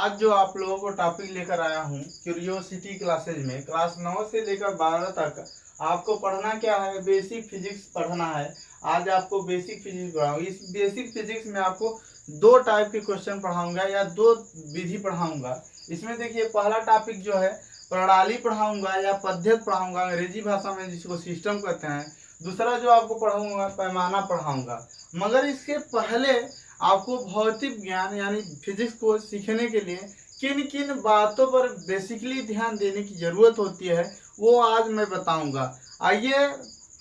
आज जो आप लोगों को टॉपिक लेकर आया हूँ क्यूरियोसिटी क्लासेज में क्लास 9 से लेकर 12 तक आपको पढ़ना क्या है, बेसिक फिजिक्स पढ़ना है। आज आपको बेसिक फिजिक्स पढ़ाऊंगा। इस बेसिक फिजिक्स में आपको दो टाइप के क्वेश्चन पढ़ाऊंगा या दो विधि पढ़ाऊंगा। इसमें देखिए, पहला टॉपिक जो है प्रणाली पढ़ाऊंगा या पद्धति पढ़ाऊंगा, अंग्रेजी भाषा में जिसको सिस्टम कहते हैं। दूसरा जो आपको पढ़ाऊंगा पैमाना पढ़ाऊंगा। मगर इसके पहले आपको भौतिक ज्ञान यानी फिजिक्स को सीखने के लिए किन किन बातों पर बेसिकली ध्यान देने की जरूरत होती है वो आज मैं बताऊंगा। आइए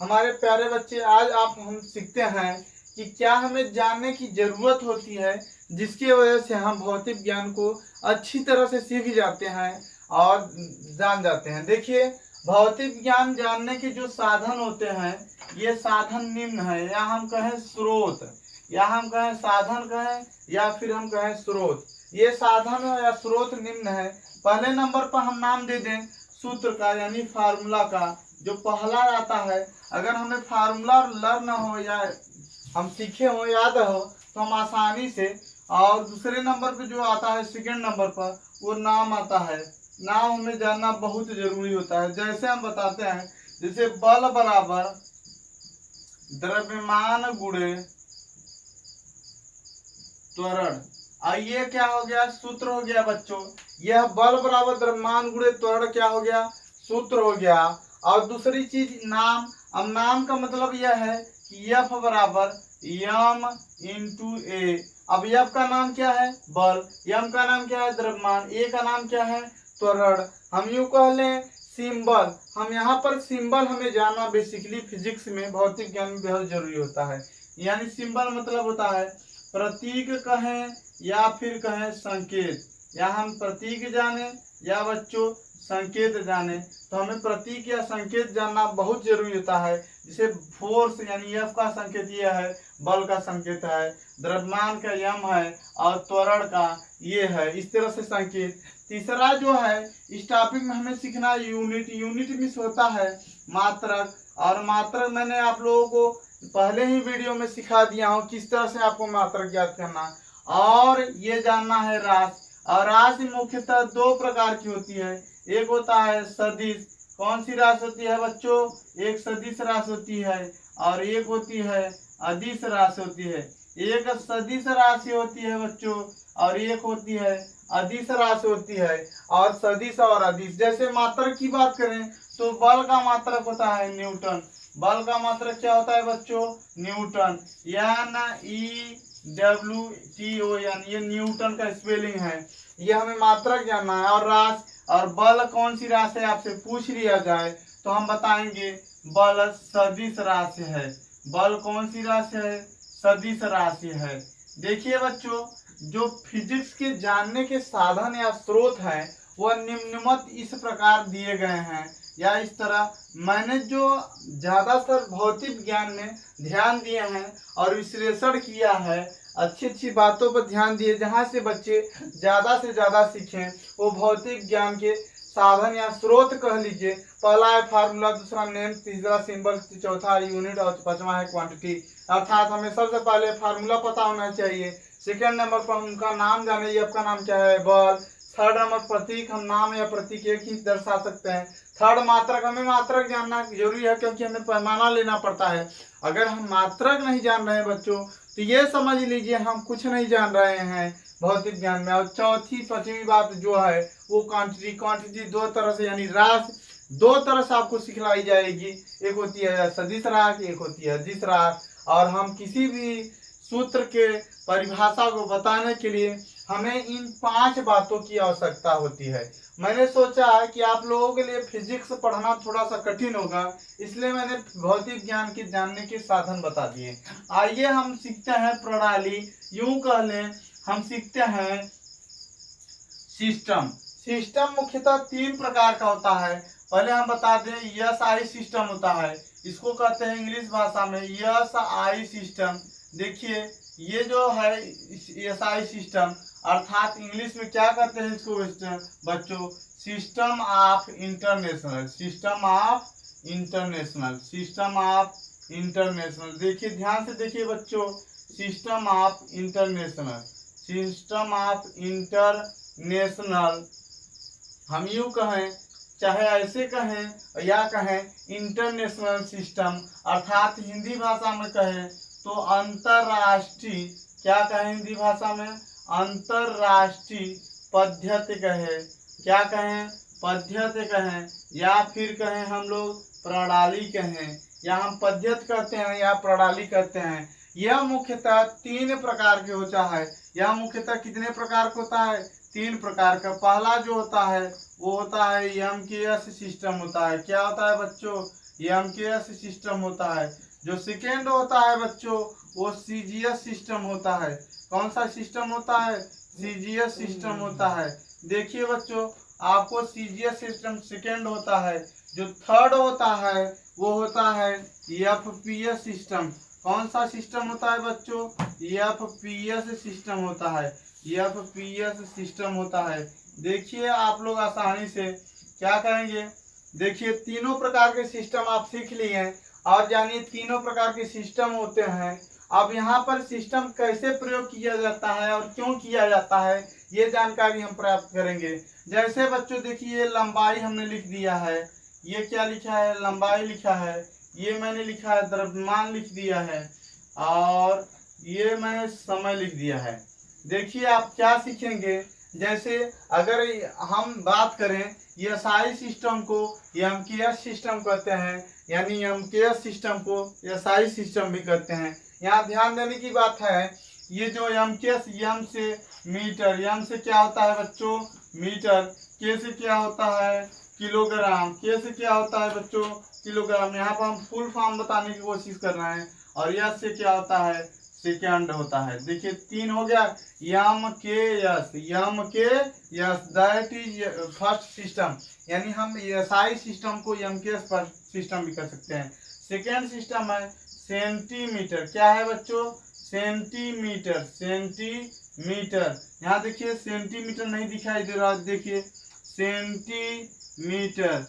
हमारे प्यारे बच्चे, आज हम सीखते हैं कि क्या हमें जानने की जरूरत होती है जिसकी वजह से हम भौतिक ज्ञान को अच्छी तरह से सीख जाते हैं और जान जाते हैं। देखिए, भौतिक ज्ञान जानने के जो साधन होते हैं ये साधन निम्न है, या हम कहें स्रोत, या हम कहें साधन कहें, या फिर हम कहें स्रोत। ये साधन या स्रोत निम्न है। पहले नंबर पर हम नाम दे दें सूत्र का यानी फार्मूला का। जो पहला आता है, अगर हमें फार्मूला लर्न हो या हम सीखे हो, याद हो, तो हम आसानी से। और दूसरे नंबर पे जो आता है सेकंड नंबर पर, वो नाम आता है। नाम हमें जानना बहुत जरूरी होता है। जैसे हम बताते हैं, जैसे बल बराबर द्रव्यमान गुणे त्वरण। ये क्या हो गया, सूत्र हो गया बच्चों। यह बल बराबर द्रव्यमान गुणे त्वरण क्या हो गया, सूत्र हो गया। और दूसरी चीज नाम। अब नाम का मतलब यह है कि F बराबर m इंटू ए। अब F का नाम क्या है, बल। m का नाम क्या है, द्रव्यमान। ए का नाम क्या है, त्वरण। हम यूं कह लें सिंबल। हम यहाँ पर सिंबल हमें जानना बेसिकली फिजिक्स में, भौतिक ज्ञान में बहुत जरूरी होता है। यानी सिंबल मतलब होता है प्रतीक कहें या फिर कहें संकेत। या हम प्रतीक जाने या बच्चों संकेत जाने, तो हमें प्रतीक या संकेत जानना बहुत जरूरी होता है। जैसे फोर्स यानी F का संकेत ये है, बल का संकेत है, द्रव्यमान का m है और त्वरण का ये है। इस तरह से संकेत। तीसरा जो है इस टॉपिक में हमें सीखना यूनिट। यूनिट मिस होता है मात्रक। और मात्रक मैंने आप लोगों को पहले ही वीडियो में सिखा दिया हूँ किस तरह से आपको मात्रक ज्ञात करना। और ये जानना है राशि। और राशि मुख्यतः दो प्रकार की होती है। एक होता है सदिश। कौन सी राशि होती है बच्चों, एक सदिश राशि होती है और एक होती है अदिश राशि होती है। एक सदिश राशि होती है बच्चों और एक होती है अदिश राशि होती है। और सदिश और अदिश, जैसे मात्रक की बात करें तो बल का मात्रक होता है न्यूटन। बल का मात्रक क्या होता है बच्चों, न्यूटन। NEWTON, ये न्यूटन का स्पेलिंग है। ये हमें मात्रक जानना है। और राशि और बल कौन सी राशि है आपसे पूछ लिया जाए तो हम बताएंगे बल सदिश राशि है। बल कौन सी राशि है, सदिश राशि है। देखिए बच्चों, जो फिजिक्स के जानने के साधन या स्रोत हैं वह निम्नमत इस प्रकार दिए गए हैं। या इस तरह मैंने जो ज्यादातर भौतिक ज्ञान में ध्यान दिए हैं और विश्लेषण किया है, अच्छी अच्छी बातों पर ध्यान दिए जहां से बच्चे ज्यादा से ज्यादा सीखें, वो भौतिक ज्ञान के साधन या स्रोत कह लीजिए। पहला है फार्मूला, दूसरा नेम, तीसरा सिंबल, चौथा यूनिट और पांचवा है क्वांटिटी। अर्थात हमें सबसे पहले फार्मूला पता होना चाहिए। सेकेंड नंबर पर उनका नाम जाने, आपका नाम क्या है, बल। थर्ड नंबर प्रतीक, हम नाम या प्रतीक एक ही दर्शा सकते हैं। थर्ड मात्रक, हमें मात्रक जानना जरूरी है क्योंकि हमें पैमाना लेना पड़ता है। अगर हम मात्रक नहीं जान रहे हैं बच्चों तो ये समझ लीजिए हम कुछ नहीं जान रहे हैं भौतिक ज्ञान में। और चौथी पांचवी बात जो है वो क्वांटिटी। क्वांटिटी दो तरह से यानी राशि दो तरह से आपको सिखलाई जाएगी। एक होती है सदिश राशि, एक होती है अदिश राशि। और हम किसी भी सूत्र के परिभाषा को बताने के लिए हमें इन 5 बातों की आवश्यकता होती है। मैंने सोचा कि आप लोगों के लिए फिजिक्स पढ़ना थोड़ा सा कठिन होगा, इसलिए मैंने भौतिक ज्ञान के जानने के साधन बता दिए। आइए हम सीखते हैं प्रणाली। यूं कह लें हम सीखते हैं सिस्टम। सिस्टम मुख्यतः 3 प्रकार का होता है। पहले हम बता दें SI सिस्टम होता है, इसको कहते हैं इंग्लिश भाषा में SI सिस्टम। देखिए ये जो है SI सिस्टम, अर्थात इंग्लिश में क्या कहते हैं इसको बच्चों, system of international. System of international, system of international. देखिए ध्यान से देखिए बच्चों, system of international, system of national, हम यूं कहें चाहे ऐसे कहें या कहें इंटरनेशनल सिस्टम, अर्थात हिंदी भाषा में कहें तो अंतरराष्ट्रीय, क्या कहें हिंदी भाषा में, अंतरराष्ट्रीय पद्धति कहे, क्या कहें, पद्धति कहें, या फिर कहें हम लोग प्रणाली कहें, या हम पद्धति कहते हैं या प्रणाली कहते हैं। यह मुख्यतः 3 प्रकार के होता है। यह मुख्यतः कितने प्रकार का होता है, 3 प्रकार का। पहला जो होता है वो होता है एमकेएस सिस्टम होता है। क्या होता है बच्चों, एमकेएस सिस्टम होता है। जो सेकेंड होता है बच्चों वो सीजीएस सिस्टम होता है। कौन सा सिस्टम होता है, सीजीएस सिस्टम होता है। देखिए बच्चों, आपको सीजीएस सिस्टम सेकेंड होता है। जो थर्ड होता है वो होता है एफपीएस सिस्टम। कौन सा सिस्टम होता है बच्चों, एफपीएस सिस्टम होता है, एफपीएस सिस्टम होता है। देखिए आप लोग आसानी से क्या करेंगे, देखिए तीनों प्रकार के सिस्टम आप सीख लिए हैं और जानिए तीनों प्रकार के सिस्टम होते हैं। अब यहाँ पर सिस्टम कैसे प्रयोग किया जाता है और क्यों किया जाता है ये जानकारी हम प्राप्त करेंगे। जैसे बच्चों देखिए लंबाई हमने लिख दिया है, ये क्या लिखा है, लंबाई लिखा है, ये मैंने लिखा है द्रव्यमान लिख दिया है, और ये मैंने समय लिख दिया है। देखिए आप क्या सीखेंगे, जैसे अगर हम बात करें एसआई सिस्टम को एमकेएस सिस्टम कहते हैं, यानी एमकेएस सिस्टम को एसआई सिस्टम भी कहते हैं। यहाँ ध्यान देने की बात है, ये जो एमकेएस, एम से मीटर, एम से क्या होता है बच्चों, मीटर, के से क्या होता है किलोग्राम, के से क्या होता है बच्चों किलोग्राम। यहाँ पर हम फुल फॉर्म बताने की कोशिश कर रहे हैं। और यस से क्या होता है, सेकेंड होता है। देखिए 3 हो गया, एम के yes, that is first system, यानी हम एसआई सिस्टम को एमकेएस सिस्टम भी कर सकते हैं। सेकेंड सिस्टम है सेंटीमीटर। क्या है बच्चों, सेंटीमीटर, सेंटीमीटर। यहाँ देखिए सेंटीमीटर नहीं दिखाई दे रहा, देखिए सेंटीमीटर,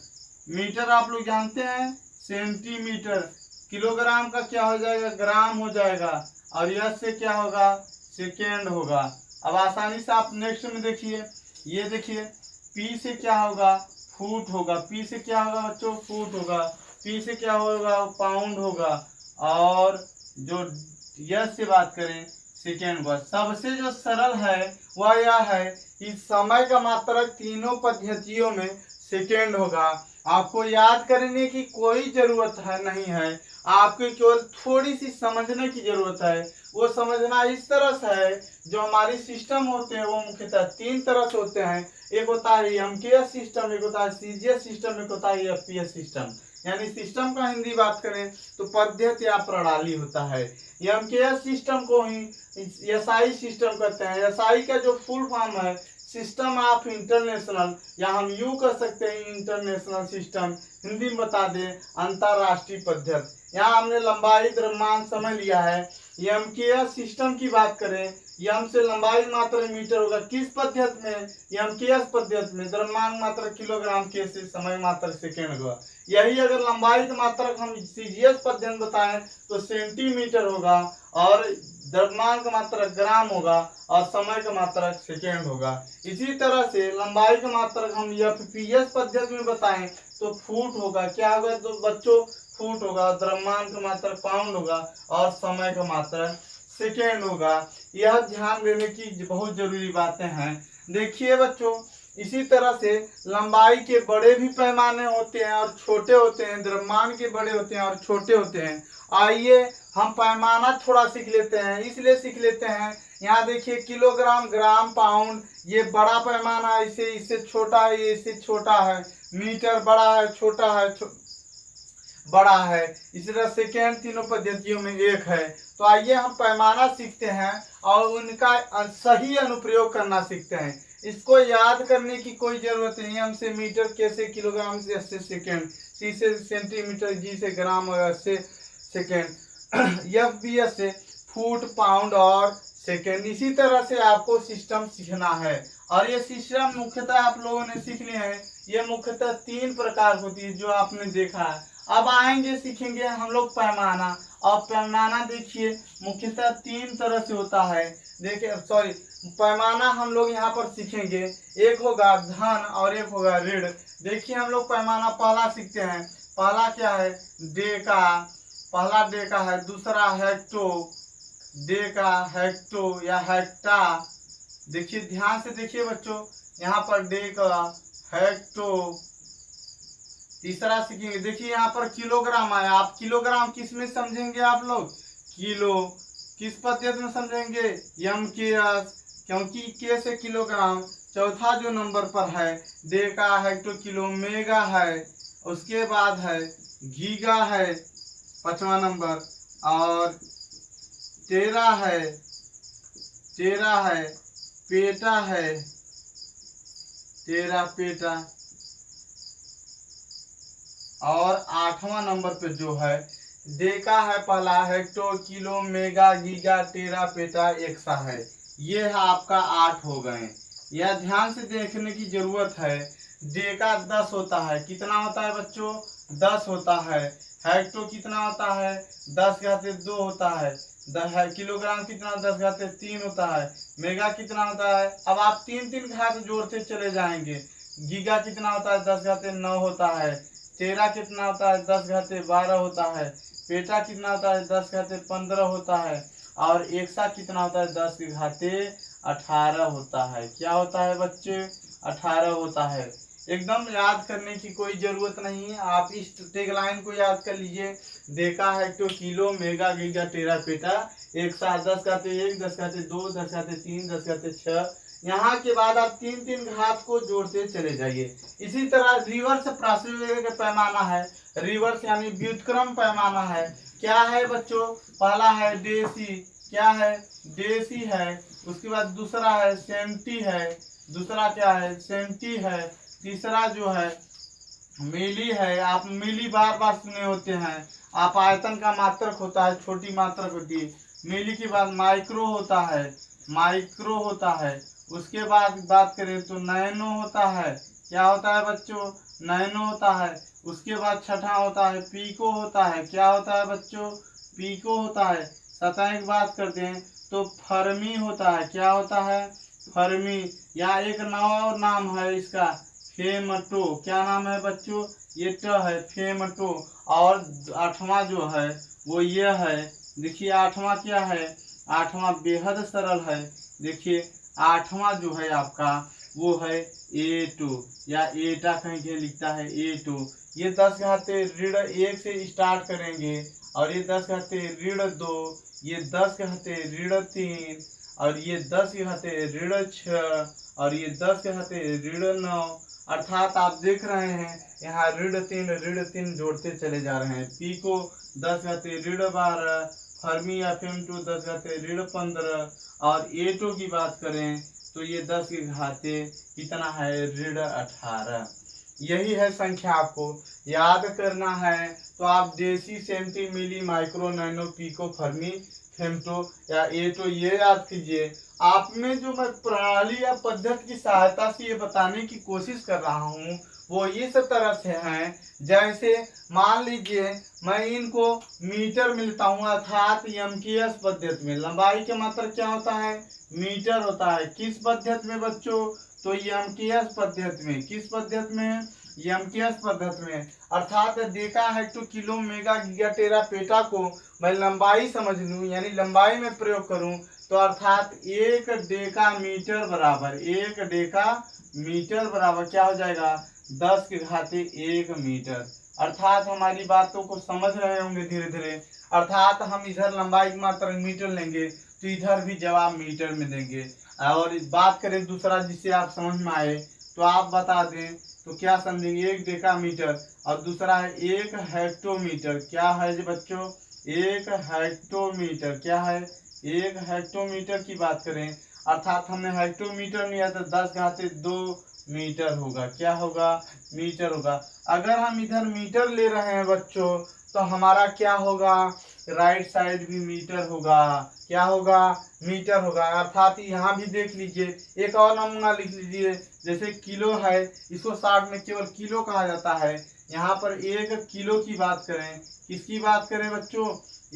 मीटर आप लोग जानते हैं, सेंटीमीटर। किलोग्राम का क्या हो जाएगा, ग्राम हो जाएगा, और यह से क्या होगा, सेकेंड होगा। अब आसानी से आप नेक्स्ट में देखिए, ये देखिए पी से क्या होगा, फुट होगा, पी से क्या होगा बच्चों, फुट होगा, पी से क्या होगा, पाउंड होगा, और जो यस से बात करें सेकेंड बस। सबसे जो सरल है वह यह है कि समय का मात्रक तीनों पद्धतियों में सेकेंड होगा। आपको याद करने की कोई जरूरत है नहीं है, आपको केवल थोड़ी सी समझने की जरूरत है। वो समझना इस तरह से है, जो हमारी सिस्टम होते हैं वो मुख्यतः 3 तरह से होते हैं। एक होता है एमकेएस सिस्टम, एक होता है सीजीएस सिस्टम, एक होता है एफपीएस सिस्टम। यानी सिस्टम का हिंदी बात करें तो पद्धति या प्रणाली होता है। एमकेएस सिस्टम को ही एसआई सिस्टम कहते हैं। एसआई का जो फुल फॉर्म है सिस्टम ऑफ इंटरनेशनल, या हम यूं कह सकते हैं इंटरनेशनल सिस्टम, हिंदी में बता दें अंतरराष्ट्रीय पद्धति। यहाँ हमने लंबाई द्रव्यमान समय लिया है। एमकेएस सिस्टम की बात करें, एम से लंबाई मात्रक मीटर होगा, किस पद्धति में, एमकेएस पद्धति में। द्रव्यमान मात्रक किलोग्राम, के से समय मात्रक सेकेंड होगा। यही अगर लंबाई का मात्रक हम सीजीएस पद्धति बताएं तो सेंटीमीटर होगा, और द्रव्यमान का मात्रक ग्राम होगा, और समय का मात्रक सेकेंड होगा। इसी तरह से लंबाई का मात्रक हम एफपीएस पद्धति में बताएं तो फुट होगा, क्या होगा तो बच्चों, फुट होगा, द्रव्यमान का मात्रक पाउंड होगा, और समय का मात्रक सेकेंड होगा। यह ध्यान देने की बहुत जरूरी बातें हैं। देखिए बच्चों, इसी तरह से लंबाई के बड़े भी पैमाने होते हैं और छोटे होते हैं, द्रव्यमान के बड़े होते हैं और छोटे होते हैं। आइए हम पैमाना थोड़ा सीख लेते हैं, इसलिए सीख लेते हैं। यहाँ देखिए किलोग्राम, ग्राम, पाउंड, ये बड़ा पैमाना है, इससे छोटा है, ये इससे छोटा है। मीटर बड़ा है, छोटा है, बड़ा है। इसी तरह सेकेंड तीनों पद्धतियों में एक है। तो आइए हम पैमाना सीखते हैं और उनका सही अनुप्रयोग करना सीखते हैं। इसको याद करने की कोई जरूरत नहीं। एम से मीटर, के से किलोग्राम, से एस से सेकेंड, सी से सेंटीमीटर, जी से ग्राम और एस से सेकेंड, एफ बी एस से फुट, पाउंड और सेकेंड। इसी तरह से आपको सिस्टम सीखना है। और ये सिस्टम मुख्यतः आप लोगों ने सीख लिए हैं। ये मुख्यतः 3 प्रकार होती है जो आपने देखा है। अब आएंगे सीखेंगे हम लोग पैमाना। और पैमाना देखिए मुख्यतः 3 तरह से होता है। देखिए पैमाना हम लोग यहाँ पर सीखेंगे। एक होगा धन और एक होगा ऋण। देखिए हम लोग पैमाना पहला सीखते हैं। पहला क्या है, डेका, पहला डेका है, दूसरा हेक्टो, डेका, हेक्टो या हेक्टा। देखिए ध्यान से देखिए बच्चों, यहाँ पर डेका, हेक्टो। तीसरा सीखेंगे, देखिए यहाँ पर किलोग्राम आया। आप किलोग्राम किस में समझेंगे, आप लोग किलो किस पद्धति में समझेंगे, यम के एस, क्योंकि के से किलोग्राम। चौथा जो नंबर पर है डेका, हेक्टो, किलो, मेगा है, उसके बाद है गीगा है पांचवा नंबर, और तेरह है पेटा है, तेरह पेटा, और आठवां नंबर पे जो है डेका है पहला, hecto, kilo, mega, giga, tera, PETA, AXA है। ये है आपका 8 हो गए। यह ध्यान से देखने की जरूरत है। डेका 10 होता है, कितना होता है बच्चों, 10 होता है। हेक्टो कितना होता है, 10⁻2 होता है। किलोग्राम कितना, 10⁻3 होता है। मेगा कितना होता है, अब आप 3 घात जोड़ते चले जाएंगे। गीगा कितना होता है, 10⁻9 होता है। तेरा कितना होता है, 10⁻12 होता है। पेटा कितना होता है, 10⁻15 होता है। और एक्सा कितना होता है, 10⁻18 होता है। क्या होता है बच्चे, 18 होता है। एकदम याद करने की कोई जरूरत नहीं है, आप इस टैगलाइन को याद कर लीजिए। देखा है तो kilo, mega, giga, tera, PETA, AXA, 10⁻1, 10⁻2, 10⁻3, 10⁻6। यहाँ के बाद आप 3 घात को जोड़ते चले जाइए। इसी तरह रिवर्स प्राश्विक पैमाना है। रिवर्स यानी व्युत्क्रम पैमाना है। क्या है बच्चों, पहला है देसी, क्या है, देसी है। उसके बाद दूसरा है सेंटी है, दूसरा क्या है, सेंटी है। तीसरा जो है मिली है। आप मिली बार बार सुने होते हैं आप, आयतन का मात्रक होता है, छोटी मात्रक होती है। मिली के बाद माइक्रो होता है, माइक्रो होता है। उसके बाद बात करें तो नैनो होता है। क्या होता है बच्चों, नैनो होता है। उसके बाद छठा होता है पीको होता है। क्या होता है बच्चों, पीको होता है। सतह की बात करते हैं तो फर्मी होता है। क्या होता है, फर्मी। या एक नया नाम है इसका, फेमटो। क्या नाम है बच्चों, ये ट है, फेमटो। और आठवां जो है वो ये है, देखिए आठवां क्या है, आठवां बेहद सरल है। देखिए आठवां जो है आपका वो है A2 या एटा कहीं कहीं लिखता है A2। ये 10⁻1 से स्टार्ट करेंगे, और ये 10⁻2, ये 10⁻3, और ये 10⁻6, और ये 10⁻9। अर्थात आप देख रहे हैं यहाँ ऋण 3 जोड़ते चले जा रहे हैं। पीको 10⁻12, फर्मी या फेम2 10⁻15, और A2 की बात करें तो ये 10 के घाते कितना है, ऋण 18। यही है संख्या, आपको याद करना है तो आप deci, centi, milli, micro, nano, pico, fermi, femto या A2 ये याद कीजिए। आप में जो मैं प्रणाली या पद्धति की सहायता से ये बताने की कोशिश कर रहा हूँ वो इस तरह से है, जैसे मान लीजिए मैं इनको मीटर में लेता हूँ, अर्थात एमकेएस पद्धति में। लंबाई का मात्रक क्या होता है, मीटर होता है। किस पद्धति में बच्चों, तो एमकेएस पद्धति में। किस पद्धति में, एमकेएस पद्धति में। अर्थात deca, hecto, kilo, mega, giga, tera, peta को मैं लंबाई समझ लूं, यानी लंबाई में प्रयोग करूं, तो अर्थात 1 डेका मीटर बराबर, 1 डेका मीटर बराबर क्या हो जाएगा, 10⁻1 मीटर। अर्थात हमारी बातों को समझ रहे होंगे धीरे धीरे। अर्थात हम इधर लंबाई की मात्रा मीटर लेंगे तो इधर भी जवाब मीटर में देंगे। और बात करें दूसरा जिससे आप समझ में आए तो आप बता दें तो क्या समझेंगे, 1 डेका मीटर, और दूसरा है 1 हेक्टोमीटर। क्या है जी बच्चों, 1 हेक्टोमीटर। क्या है, 1 हेक्टोमीटर की बात करें, अर्थात हमने हेक्टोमीटर लिया तो 10⁻2 मीटर होगा। क्या होगा, मीटर होगा। अगर हम इधर मीटर ले रहे हैं बच्चों तो हमारा क्या होगा, राइट साइड भी मीटर होगा। क्या होगा, मीटर होगा। अर्थात यहाँ भी देख लीजिए, एक और नमूना लिख लीजिए, जैसे किलो है, इसको शॉर्ट में केवल किलो कहा जाता है। यहाँ पर 1 किलो की बात करें, किसकी बात करें बच्चों,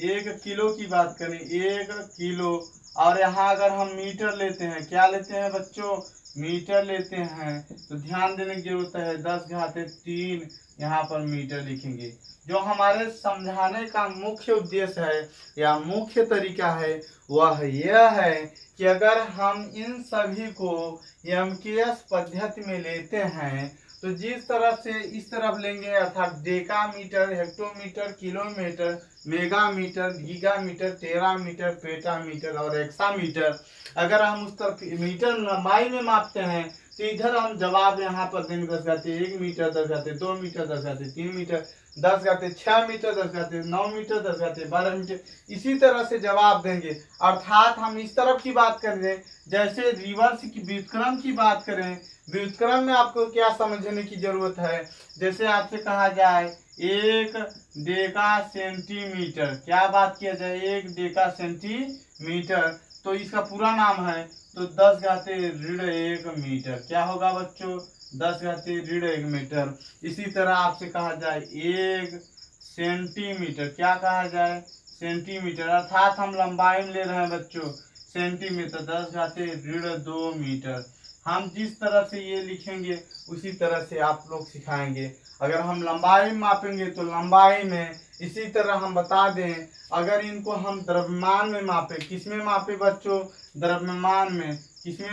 1 किलो की बात करें, 1 किलो। और यहाँ अगर हम मीटर लेते हैं, क्या लेते हैं बच्चों, मीटर लेते हैं, तो ध्यान देने की जरूरत है 10⁻³ यहाँ पर मीटर लिखेंगे। जो हमारे समझाने का मुख्य उद्देश्य है या मुख्य तरीका है वह यह है कि अगर हम इन सभी को एमकेएस पद्धति में लेते हैं तो जिस तरफ से इस तरफ लेंगे अर्थात डेकामीटर, हेक्टोमीटर, किलोमीटर, मेगामीटर, गीगामीटर, टेरामीटर, पेटामीटर और एक्सामीटर, अगर हम उस तरफ मीटर लंबाई में मापते हैं तो इधर हम जवाब यहाँ पर देंगे 10⁻1 metre, 10⁻2 metre, 10⁻3 metre, 10⁻6 metre, 10⁻9 metre, 10⁻12 metre, इसी तरह से जवाब देंगे। अर्थात हम इस तरफ की बात करें, जैसे रिवर्स की व्युत्क्रम की बात करें, व्युत्क्रम में आपको क्या समझने की जरूरत है, जैसे आपसे कहा जाए 1 डेका सेंटीमीटर, क्या बात किया जाए 1 डेका सेंटीमीटर, तो इसका पूरा नाम है तो 10⁻1 मीटर, क्या होगा बच्चों 10⁻1 मीटर। इसी तरह आपसे कहा जाए 1 सेंटीमीटर, क्या कहा जाए सेंटीमीटर, अर्थात हम लंबाई में ले रहे हैं बच्चों सेंटीमीटर, 10⁻2 मीटर। हम जिस तरह से ये लिखेंगे उसी तरह से आप लोग सिखाएंगे। अगर हम लंबाई में मापेंगे तो लंबाई में, इसी तरह हम बता दें अगर इनको हम द्रव्यमान में मापे, किस में मापे बच्चों, द्रव्यमान में, किस में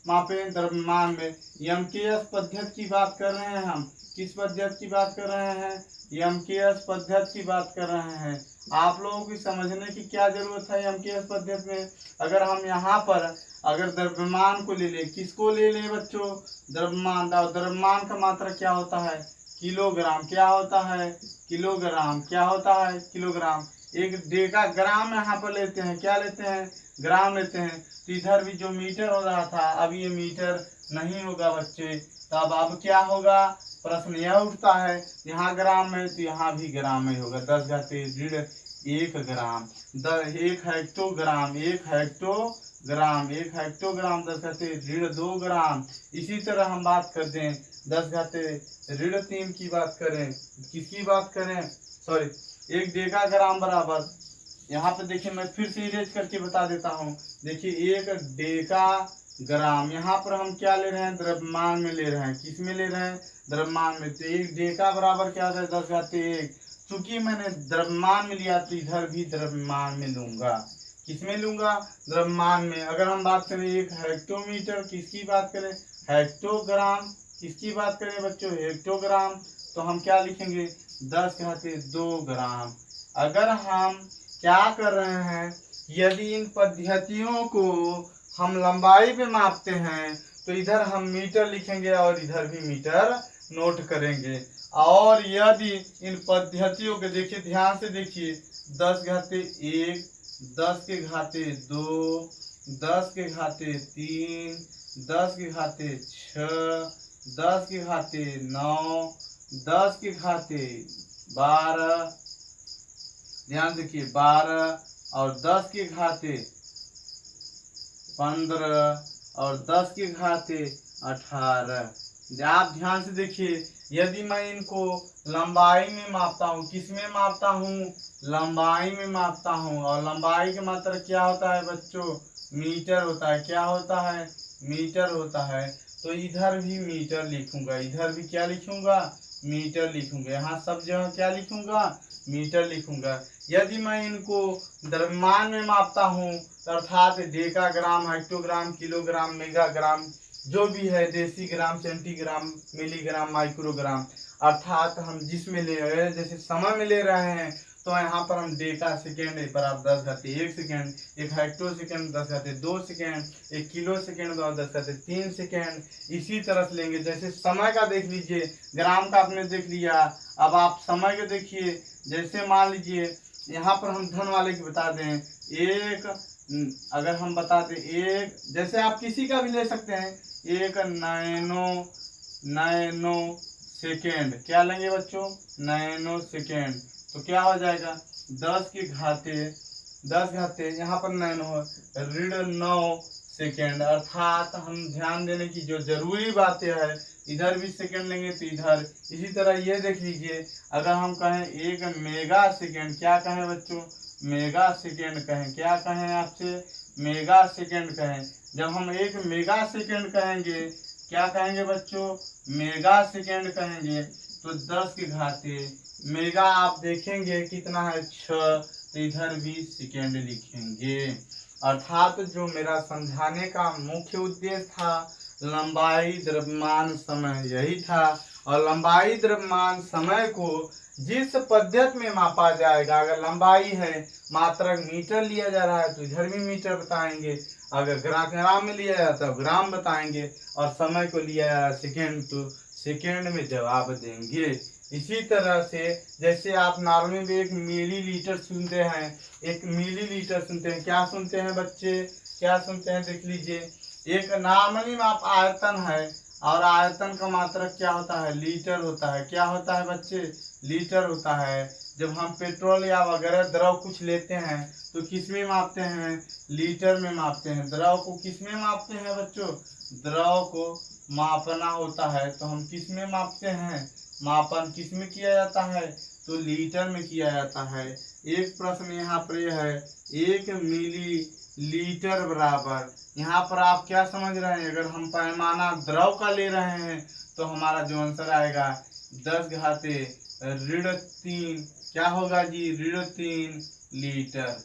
मापे द्रव्यमान में। एमकेएस पद्धति की बात कर रहे हैं हम, किस पद्धति की बात कर रहे हैं, एमकेएस पद्धति की बात कर रहे हैं। आप लोगों की समझने की क्या जरूरत है एमकेएस पद्धति में। अगर हम यहाँ पर अगर द्रव्यमान को ले ले, किसको ले ले बच्चों, द्रव्यमान, द्रव्यमान का मात्रा क्या होता है किलोग्राम, क्या होता है किलोग्राम, क्या होता है किलोग्राम। एक डेका ग्राम यहाँ पर लेते हैं, क्या लेते हैं ग्राम लेते हैं, तो इधर भी जो मीटर हो रहा था अब ये मीटर नहीं होगा बच्चे, तो अब क्या होगा, प्रश्न यह उठता है यहाँ ग्राम में तो यहाँ भी ग्राम में होगा, 10⁻1 ग्राम, 1 हेक्टोग्राम, 1 हेक्टोग्राम, 1 हेक्टोग्राम 10⁻2 ग्राम। इसी तरह हम बात करते हैं 10⁻3 की बात करें, किसकी बात करें, सॉरी 1 डेका ग्राम बराबर, यहाँ पे देखिए मैं फिर से इरेज करके बता देता हूँ, देखिए 1 डेका ग्राम, यहाँ पर हम क्या ले रहे हैं द्रव्यमान में ले रहे हैं, किस में ले रहे हैं द्रव्यमान में, तो 1 डेका बराबर क्या होता है 10⁻1, चूंकि मैंने द्रव्यमान में लिया तो इधर भी द्रव्यमान में लूंगा, किस में लूंगा द्रव्यमान में। अगर हम बात करें 1 हेक्टोमीटर, किसकी बात करें हेक्टोग्राम, किसकी बात करें बच्चों हेक्टोग्राम, तो हम क्या लिखेंगे 10⁻2 ग्राम। अगर हम क्या कर रहे हैं, यदि इन पद्धतियों को हम लंबाई में मापते हैं तो इधर हम मीटर लिखेंगे और इधर भी मीटर नोट करेंगे। और यदि इन पद्धतियों के देखिए ध्यान से देखिए 10⁻1, 10⁻2, 10⁻3, 10⁻6, 10⁻9, 10⁻12, ध्यान देखिए 12 और 10⁻15 और 10⁻18। आप ध्यान से देखिए यदि मैं इनको लंबाई में मापता हूँ, किस में मापता हूँ लंबाई में मापता हूँ, और लंबाई की मात्रा क्या होता है बच्चों मीटर होता है, क्या होता है मीटर होता है, तो इधर भी मीटर लिखूंगा, इधर भी क्या लिखूंगा मीटर लिखूंगा, यहाँ सब जगह क्या लिखूंगा मीटर लिखूंगा। यदि मैं इनको द्रव्यमान में मापता हूँ अर्थात डेका ग्राम, हेक्टोग्राम, किलोग्राम, मेगाग्राम, जो भी है डेसीग्राम, सेंटीग्राम, मिलीग्राम, माइक्रोग्राम, अर्थात हम जिसमें ले रहे हैं जैसे समय में ले रहे हैं तो यहाँ पर हम डेका सेकेंड बराबर 10⁻1 second, 1 hecto second 10⁻2 second, 1 kilo second 10⁻3 second, इसी तरह से लेंगे। जैसे समय का देख लीजिए, ग्राम का आपने देख लिया, अब आप समय का देखिए, जैसे मान लीजिए यहाँ पर हम धन वाले की बता दें एक, अगर हम बता दें एक, जैसे आप किसी का भी ले सकते हैं 1 नैनो सेकेंड, क्या लेंगे बच्चों नैनो सेकेंड, तो क्या हो जाएगा 10⁻10 यहाँ पर नैनो ऋण 9 सेकेंड। अर्थात हम ध्यान देने की जो जरूरी बातें है, इधर भी सेकेंड लेंगे तो इधर, इसी तरह ये देख लीजिए अगर हम कहें 1 मेगा सेकेंड, क्या कहें बच्चों मेगा सेकेंड कहें, क्या कहें आपसे मेगा सेकेंड कहें। जब हम 1 मेगा सेकेंड कहेंगे, क्या कहेंगे बच्चों, मेगा सेकेंड कहेंगे, तो 10 की घाते मेगा आप देखेंगे कितना है 6, तो इधर भी सेकेंड लिखेंगे। अर्थात जो मेरा समझाने का मुख्य उद्देश्य था, लंबाई द्रव्यमान समय, यही था। और लंबाई द्रव्यमान समय को जिस पद्धति में मापा जाएगा, अगर लंबाई है मात्रक मीटर लिया जा रहा है तो इधर भी मीटर बताएंगे, अगर ग्राम में लिया जाता है तो ग्राम बताएंगे, और समय को लिया जा रहा है सेकेंड तो सेकेंड में जवाब देंगे। इसी तरह से जैसे आप नॉर्मल में एक मिलीलीटर सुनते हैं, एक मिलीलीटर सुनते हैं, क्या सुनते हैं बच्चे, क्या सुनते हैं, देख लीजिए। एक नॉर्मली में आप आयतन है, और आयतन का मात्रक क्या होता है, लीटर होता है। क्या होता है बच्चे, लीटर होता है। जब हम पेट्रोल या वगैरह द्रव कुछ लेते हैं तो किस में मापते हैं, लीटर में मापते हैं। द्रव को किस में मापते हैं बच्चों, द्रव को मापना होता है तो हम किस में मापते हैं, मापन किस में किया जाता है, तो लीटर में किया जाता है। एक प्रश्न यहाँ पर यह है, 1 मिली लीटर बराबर, यहाँ पर आप क्या समझ रहे हैं, अगर हम पैमाना द्रव का ले रहे हैं तो हमारा जो आंसर आएगा 10 घाते -3, क्या होगा जी, -3 लीटर।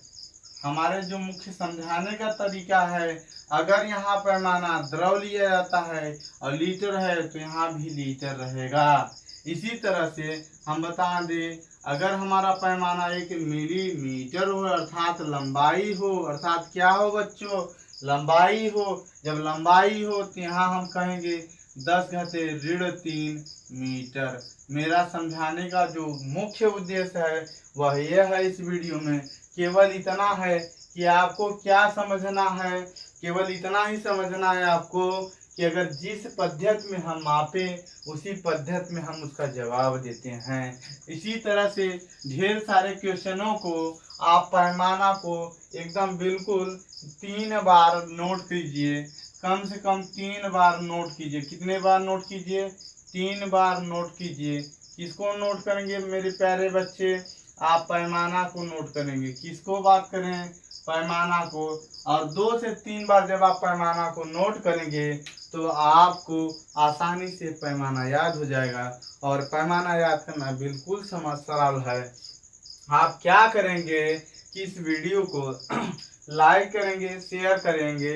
हमारे जो मुख्य समझाने का तरीका है, अगर यहाँ पैमाना द्रव लिया जाता है और लीटर है तो यहाँ भी लीटर रहेगा। इसी तरह से हम बता दें, अगर हमारा पैमाना 1 मिलीमीटर हो अर्थात लंबाई हो, अर्थात क्या हो बच्चों, लंबाई हो। जब लंबाई हो तो यहाँ हम कहेंगे 10 घाते -3 मीटर। मेरा समझाने का जो मुख्य उद्देश्य है वह यह है, इस वीडियो में केवल इतना है कि आपको क्या समझना है, केवल इतना ही समझना है आपको कि अगर जिस पद्धति में हम मापे उसी पद्धति में हम उसका जवाब देते हैं। इसी तरह से ढेर सारे क्वेश्चनों को आप पैमाना को एकदम बिल्कुल 3 बार नोट कीजिए, कम से कम 3 बार नोट कीजिए। कितने बार नोट कीजिए, 3 बार नोट कीजिए। किसको नोट करेंगे मेरे प्यारे बच्चे, आप पैमाना को नोट करेंगे। किसको बात करें, पैमाना को। और 2 से 3 बार जब आप पैमाना को नोट करेंगे तो आपको आसानी से पैमाना याद हो जाएगा। और पैमाना याद करना बिल्कुल सरल है। आप क्या करेंगे कि इस वीडियो को लाइक करेंगे, शेयर करेंगे,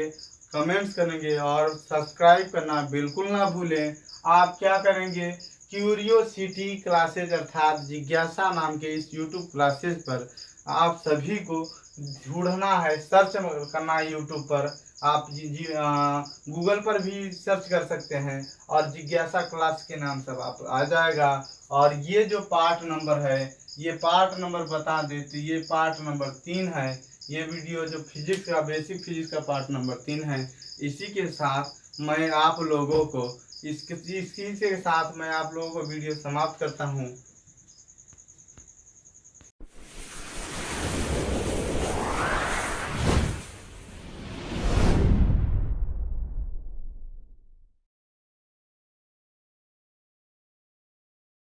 कमेंट्स करेंगे और सब्सक्राइब करना बिल्कुल ना भूलें। आप क्या करेंगे, क्यूरियोसिटी क्लासेज अर्थात जिज्ञासा नाम के इस यूट्यूब क्लासेज पर आप सभी को ढूंढना है, सर्च करना है यूट्यूब पर। आप गूगल पर भी सर्च कर सकते हैं और जिज्ञासा क्लास के नाम से आप आ जाएगा। और ये जो पार्ट नंबर है, ये पार्ट नंबर बता देते, ये पार्ट नंबर 3 है। ये वीडियो जो फिजिक्स का, बेसिक फिजिक्स का पार्ट नंबर 3 है। इसी के साथ मैं आप लोगों को इसी के साथ मैं आप लोगों को वीडियो समाप्त करता हूँ।